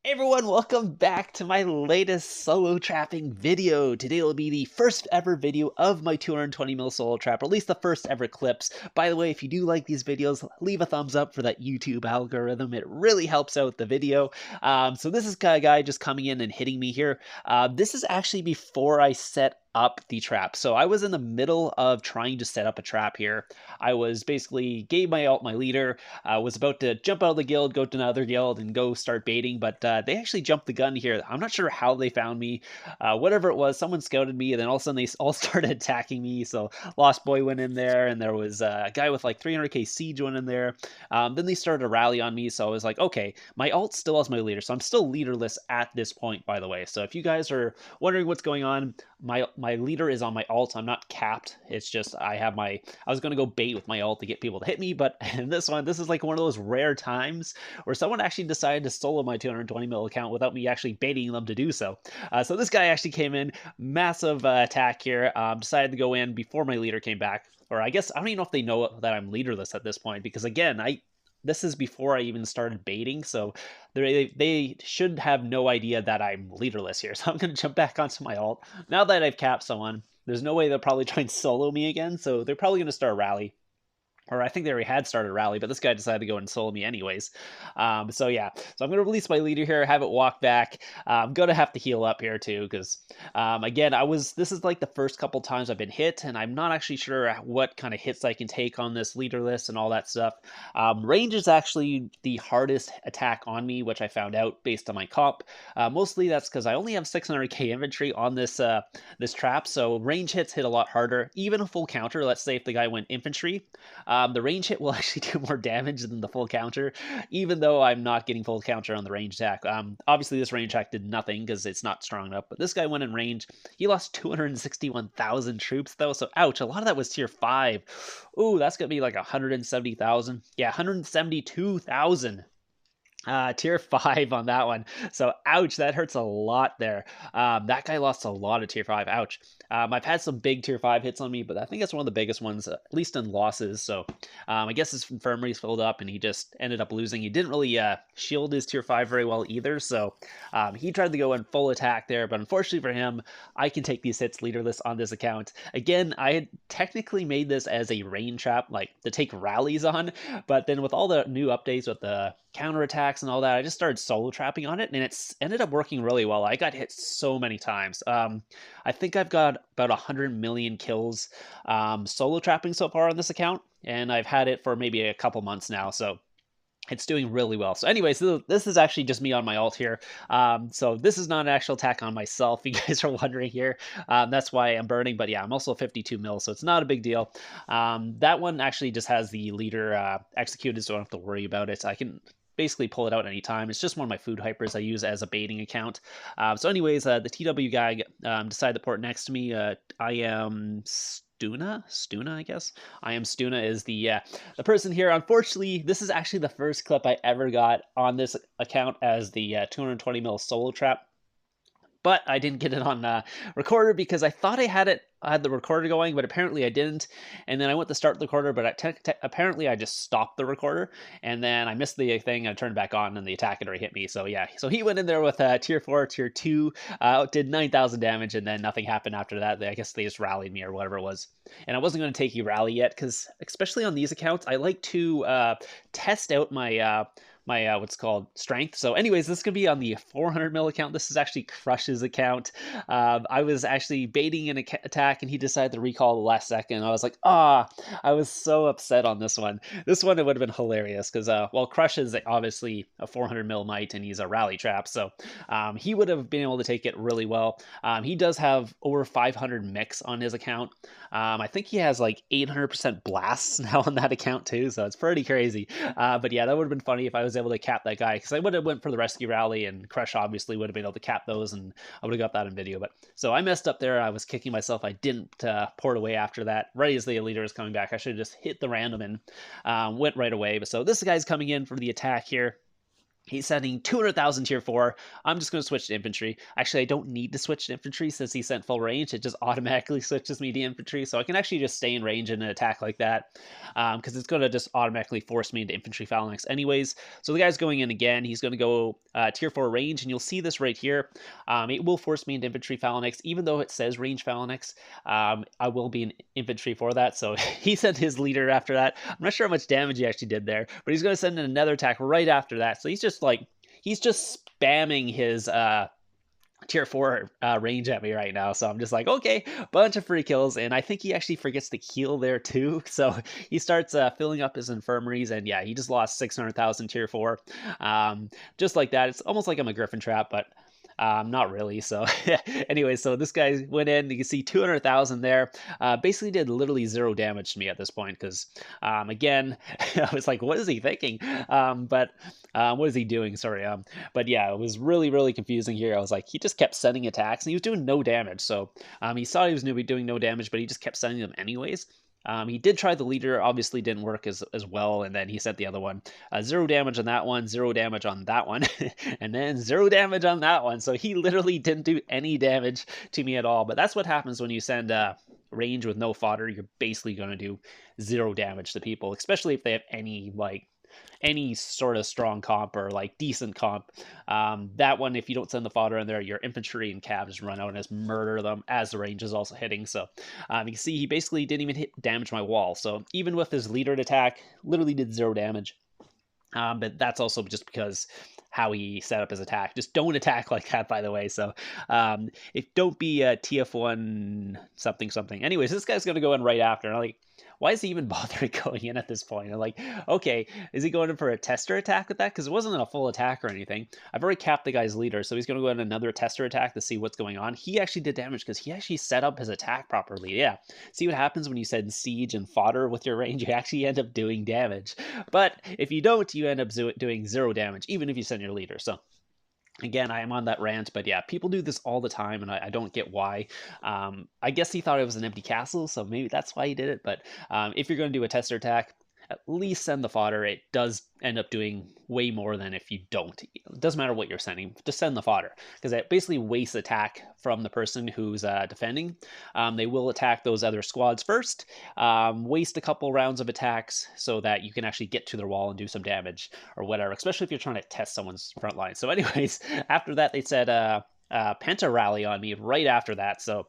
Hey everyone, welcome back to my latest solo trapping video. Today will be the first ever video of my 220 mil solo trap, or at least the first ever clips. By the way, if you do like these videos, leave a thumbs up for that YouTube algorithm. It really helps out the video. So this is a guy just coming in and hitting me here. This is actually before I set up the trap. So I was in the middle of trying to set up a trap here. I was basically gave my ult my leader, was about to jump out of the guild, go to another guild, and go start baiting, but they actually jumped the gun here. I'm not sure how they found me. Whatever it was, someone scouted me, and then all of a sudden they all started attacking me. So Lost Boy went in there, and there was a guy with like 300k siege went in there. Then they started to rally on me, so I was like, okay, my ult still has my leader, so I'm still leaderless at this point, by the way. So if you guys are wondering what's going on, my leader is on my ult. I'm not capped. It's just I was going to go bait with my ult to get people to hit me, but in this is like one of those rare times where someone actually decided to solo my 220 mil account without me actually baiting them to do so. So this guy actually came in, massive attack here, decided to go in before my leader came back. Or I guess, I don't even know if they know that I'm leaderless at this point, because again, this is before I even started baiting, so they should have no idea that I'm leaderless here. So I'm going to jump back onto my ult. Now that I've capped someone, there's no way they'll probably try and solo me again, so they're probably going to start a rally. Or I think they already had started a rally, but this guy decided to go and solo me anyways. So yeah, so I'm going to release my leader here, have it walk back. I'm going to have to heal up here too, because again, this is like the first couple times I've been hit, and I'm not actually sure what kind of hits I can take on this leaderless and all that stuff. Range is actually the hardest attack on me, which I found out based on my comp. Mostly that's because I only have 600k infantry on this trap, so range hits hit a lot harder. Even a full counter, let's say if the guy went infantry, the range hit will actually do more damage than the full counter, even though I'm not getting full counter on the range attack. Obviously, this range attack did nothing because it's not strong enough, but this guy went in range. He lost 261,000 troops, though, so ouch. A lot of that was tier 5. Ooh, that's going to be like 170,000. Yeah, 172,000. Tier 5 on that one. So, ouch, that hurts a lot there. That guy lost a lot of tier 5. Ouch. I've had some big tier 5 hits on me, but I think that's one of the biggest ones, at least in losses. So, I guess his infirmary's filled up, and he just ended up losing. He didn't really shield his tier 5 very well either, so he tried to go in full attack there, but unfortunately for him, I can take these hits leaderless on this account. Again, I had technically made this as a rain trap, like to take rallies on, but then with all the new updates with the counterattacks and all that, I just started solo trapping on it, and it's ended up working really well. I got hit so many times. I think I've got about 100 million kills solo trapping so far on this account, and I've had it for maybe a couple months now, so it's doing really well. So anyways, this is actually just me on my ult here. So this is not an actual attack on myself, you guys are wondering here. That's why I'm burning, but yeah, I'm also 52 mil, so it's not a big deal. That one actually just has the leader executed, so I don't have to worry about it. I can basically pull it out anytime. It's just one of my food hypers I use as a baiting account. So anyways, the TW guy decided to port next to me. I am Stuna, I guess. I am Stuna is the person here. Unfortunately, this is actually the first clip I ever got on this account as the 220 mil solo trap. But I didn't get it on recorder because I thought I had the recorder going, but apparently I didn't. And then I went to start the recorder, but apparently I just stopped the recorder, and then I missed the thing. I turned back on, and the attack had already hit me. So yeah, so he went in there with tier 4, tier 2, did 9,000 damage, and then nothing happened after that. I guess they just rallied me or whatever it was. And I wasn't going to take you rally yet because, especially on these accounts, I like to test out my what's called strength. So anyways, this could be on the 400 mil account. This is actually Crush's account. I was actually baiting an attack, and he decided to recall the last second. I was like, I was so upset on this one. This one, it would have been hilarious because, well, Crush is obviously a 400 mil might, and he's a rally trap, so he would have been able to take it really well. He does have over 500 mix on his account. I think he has like 800% blasts now on that account too, so it's pretty crazy. But yeah, that would have been funny if I was able to cap that guy, because I would have went for the rescue rally, and Crush obviously would have been able to cap those, and I would have got that in video. But so I messed up there. I was kicking myself. I didn't port away after that. Right as the leader is coming back, I should have just hit the random and went right away. But so this guy's coming in for the attack here. He's sending 200,000 tier 4. I'm just going to switch to infantry. Actually, I don't need to switch to infantry since he sent full range. It just automatically switches me to infantry. So I can actually just stay in range in an attack like that because it's going to just automatically force me into infantry phalanx anyways. So the guy's going in again. He's going to go tier 4 range, and you'll see this right here. It will force me into infantry phalanx, even though it says range phalanx. I will be in infantry for that. So he sent his leader after that. I'm not sure how much damage he actually did there, but he's going to send in another attack right after that. So he's just spamming his tier 4 range at me right now. So I'm just like, okay, bunch of free kills. And I think he actually forgets to heal there too. So he starts filling up his infirmaries. And yeah, he just lost 600,000 tier 4. Just like that. It's almost like I'm a Griffin trap, but not really. So anyway, so this guy went in. You can see 200,000 there. Basically did literally 0 damage to me at this point because, again, I was like, what is he thinking? What is he doing? Sorry. But yeah, it was really, really confusing here. I was like, he just kept sending attacks and he was doing no damage. So he saw he was going to be doing no damage, but he just kept sending them anyways. He did try the leader, obviously didn't work as well, and then he sent the other one. 0 damage on that one, 0 damage on that one, and then 0 damage on that one. So he literally didn't do any damage to me at all. But that's what happens when you send range with no fodder. You're basically going to do 0 damage to people, especially if they have any sort of strong comp or like decent comp. That one, if you don't send the fodder in there, your infantry and cav just run out and just murder them as the range is also hitting. So you can see he basically didn't even damage my wall. So even with his leader attack, literally did 0 damage. But that's also just because how he set up his attack. Just don't attack like that, by the way. So don't be a TF1 something something. Anyways, this guy's going to go in right after. And I'm like, why is he even bothering going in at this point? I'm like, okay, is he going in for a tester attack with that? Because it wasn't a full attack or anything. I've already capped the guy's leader, so he's going to go in another tester attack to see what's going on. He actually did damage because he actually set up his attack properly. Yeah, see what happens when you send siege and fodder with your range? You actually end up doing damage. But if you don't, you end up doing 0 damage, even if you send your leader. So again, I am on that rant, but yeah, people do this all the time, and I don't get why. I guess he thought it was an empty castle, so maybe that's why he did it. But if you're going to do a tester attack, at least send the fodder. It does end up doing way more than if you don't. It doesn't matter what you're sending, just send the fodder, because it basically wastes attack from the person who's defending. They will attack those other squads first, waste a couple rounds of attacks so that you can actually get to their wall and do some damage or whatever, especially if you're trying to test someone's front line. So anyways, after that, they said Penta rally on me right after that. So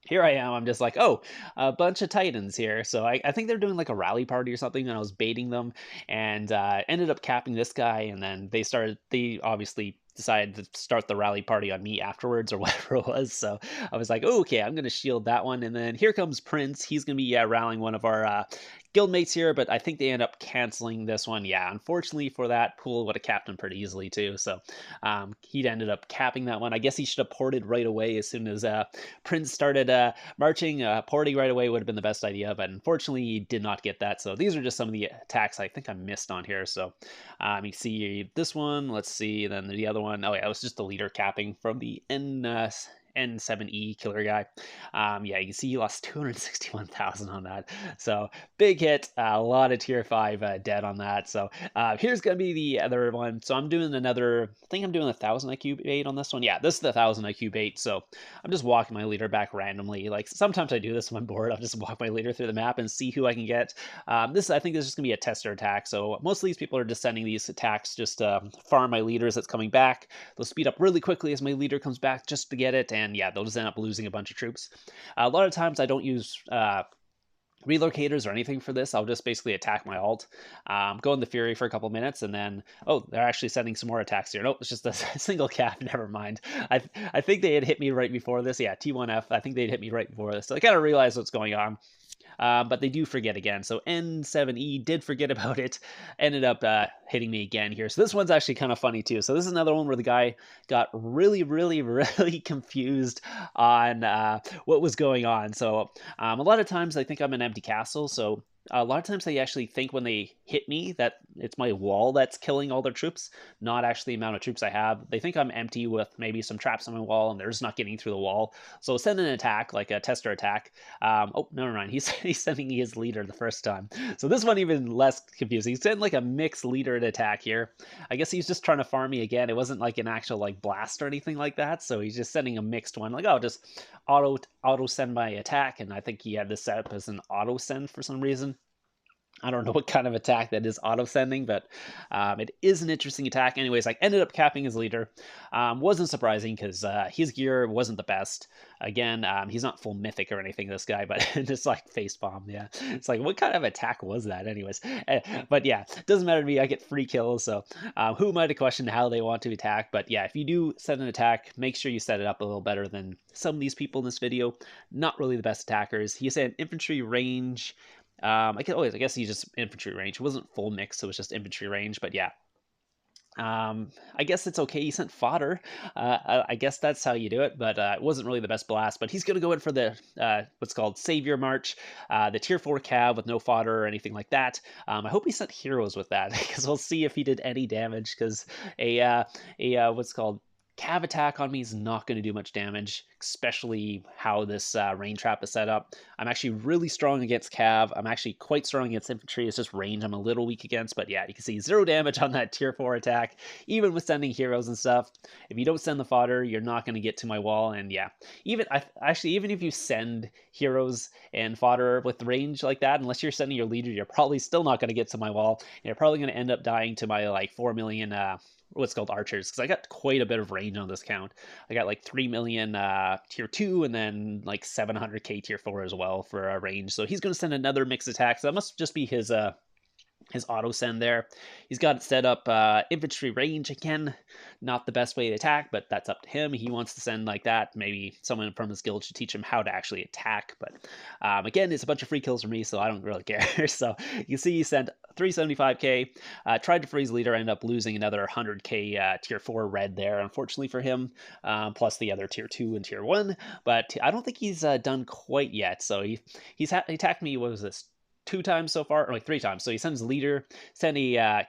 here I am, I'm just like, oh, a bunch of Titans here. So I think they're doing like a rally party or something, and I was baiting them and ended up capping this guy. And then they obviously decided to start the rally party on me afterwards or whatever it was. So I was like, oh, okay, I'm going to shield that one. And then here comes Prince. He's going to be rallying one of our guildmates here, but I think they end up canceling this one. Yeah, unfortunately for that, Pool would have capped him pretty easily too. So he ended up capping that one. I guess he should have ported right away as soon as Prince started marching. Porting right away would have been the best idea, but unfortunately he did not get that. So these are just some of the attacks I think I missed on here. So you see this one, let's see, then the other one. Oh yeah, it was just the leader capping from the N7E killer guy. Yeah, you can see he lost 261,000 on that. So big hit, a lot of tier 5 dead on that. So here's gonna be the other one. So I'm doing I think I'm doing 1,000 IQ bait on this one. Yeah, this is the 1,000 IQ bait. So I'm just walking my leader back randomly. Like sometimes I do this when I'm bored. I'll just walk my leader through the map and see who I can get. I think this is just gonna be a tester attack. So most of these people are just sending these attacks just to farm my leaders that's coming back. They'll speed up really quickly as my leader comes back just to get it, and yeah, they'll just end up losing a bunch of troops. A lot of times I don't use relocators or anything for this. I'll just basically attack my alt, go in the Fury for a couple minutes, and then, oh, they're actually sending some more attacks here. Nope, it's just a single cap, never mind. I think they had hit me right before this. Yeah, T1F, I think they'd hit me right before this. So I kind of realized what's going on. But they do forget again. So N7E did forget about it, ended up hitting me again here. So this one's actually kind of funny too. So this is another one where the guy got really, really, really confused on what was going on. So a lot of times I think I'm an empty castle. So a lot of times they actually think when they hit me that it's my wall that's killing all their troops, not actually the amount of troops I have. They think I'm empty with maybe some traps on my wall and they're just not getting through the wall. So send an attack, like a tester attack. Oh, never mind. He's sending his leader the first time. So this one even less confusing. He's sending like a mixed leader attack here. I guess he's just trying to farm me again. It wasn't like an actual like blast or anything like that. So he's just sending a mixed one. Like, oh, just auto send my attack. And I think he had this set up as an auto send for some reason. I don't know what kind of attack that is auto-sending, but it is an interesting attack. Anyways, I ended up capping his leader. Wasn't surprising because his gear wasn't the best. Again, he's not full mythic or anything, this guy, but just like facepalm, yeah. It's like, what kind of attack was that anyways? But yeah, doesn't matter to me. I get free kills, so who am I to question how they want to attack? But yeah, if you do set an attack, make sure you set it up a little better than some of these people in this video. Not really the best attackers. He said infantry range. I guess he's just infantry range. It wasn't full mix, so it was just infantry range, but yeah. I guess it's okay. He sent fodder. I guess that's how you do it, but it wasn't really the best blast. But he's going to go in for the what's called Savior March, the tier 4 cav with no fodder or anything like that. I hope he sent heroes with that because we'll see if he did any damage. Because what's called cav attack on me is not going to do much damage, especially how this rain trap is set up. I'm actually really strong against cav. I'm actually quite strong against infantry. It's just range I'm a little weak against, but yeah, you can see 0 damage on that tier 4 attack, even with sending heroes and stuff. If you don't send the fodder, you're not going to get to my wall, and yeah, even if you send heroes and fodder with range like that, unless you're sending your leader, you're probably still not going to get to my wall, and you're probably going to end up dying to my like 4 million what's called archers, because I got quite a bit of range on this count. I got like 3 million tier 2 and then like 700k tier 4 as well for a range. So he's going to send another mixed attack. So that must just be his auto send there. He's got it set up infantry range again. Not the best way to attack, but that's up to him. He wants to send like that. Maybe someone from his guild should teach him how to actually attack. But again, it's a bunch of free kills for me, so I don't really care. So you can see he sent 375k. Tried to freeze leader, ended up losing another 100k tier 4 red there, unfortunately for him. Plus the other tier 2 and tier 1. But I don't think he's done quite yet. So he attacked me. What was this? 2 times so far, or like 3 times. So he sends leader, sent a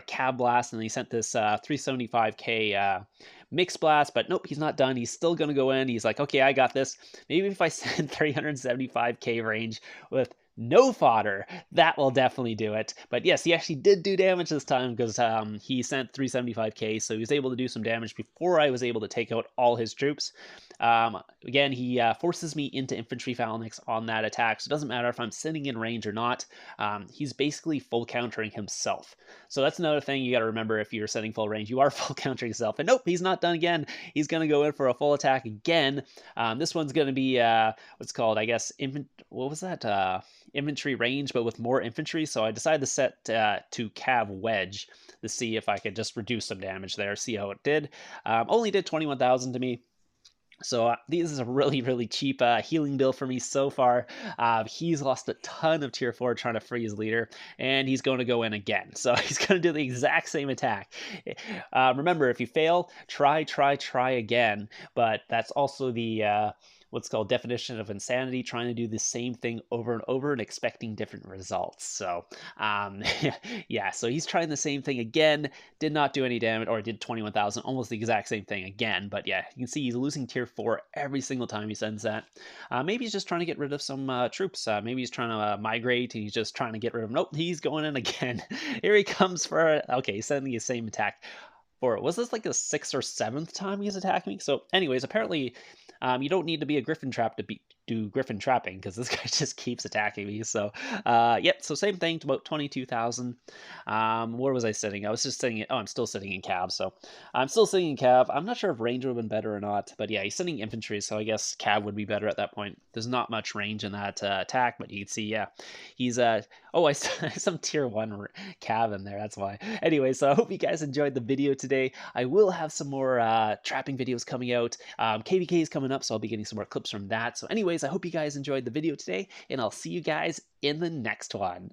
cab blast, and then he sent this 375k mix blast, but nope, he's not done. He's still going to go in. He's like, okay, I got this. Maybe if I send 375k range with no fodder, that will definitely do it. But yes, he actually did do damage this time because he sent 375k, so he was able to do some damage before I was able to take out all his troops. Again, he forces me into infantry phalanx on that attack, so it doesn't matter if I'm sitting in range or not. He's basically full countering himself. So that's another thing you got to remember if you're setting full range. You are full countering yourself. And nope, he's not done again. He's going to go in for a full attack again. This one's going to be what's called, I guess, what was that? Infantry range, but with more infantry. So I decided to set to cav wedge to see if I could just reduce some damage there, see how it did. Only did 21,000 to me. So this is a really, really cheap healing build for me so far. He's lost a ton of tier 4 trying to free his leader, and he's going to go in again. So he's going to do the exact same attack. Remember, if you fail, try again. But that's also the what's called definition of insanity, trying to do the same thing over and over and expecting different results. So yeah, so he's trying the same thing again, did not do any damage, or did 21,000, almost the exact same thing again. But yeah, you can see he's losing tier 4 every single time he sends that. Maybe he's just trying to get rid of some troops. Maybe he's trying to migrate and he's just trying to get rid of them. Nope, he's going in again. Here he comes for, okay, he's sending the same attack. Was this like the 6th or 7th time he's attacking me? So anyways, apparently you don't need to be a griffin trap to do griffin trapping, because this guy just keeps attacking me. So yep, so same thing to about 22,000. Where was I sitting? I was just sitting, I'm still sitting in cav, so I'm still sitting in cav. I'm not sure if range would have been better or not, but yeah, he's sending infantry, so I guess cav would be better at that point. There's not much range in that attack, but you can see, yeah, he's oh, I some tier 1 cav in there, that's why. Anyway, so I hope you guys enjoyed the video today. I will have some more trapping videos coming out. KVK is coming up, so I'll be getting some more clips from that. So anyways, I hope you guys enjoyed the video today, and I'll see you guys in the next one.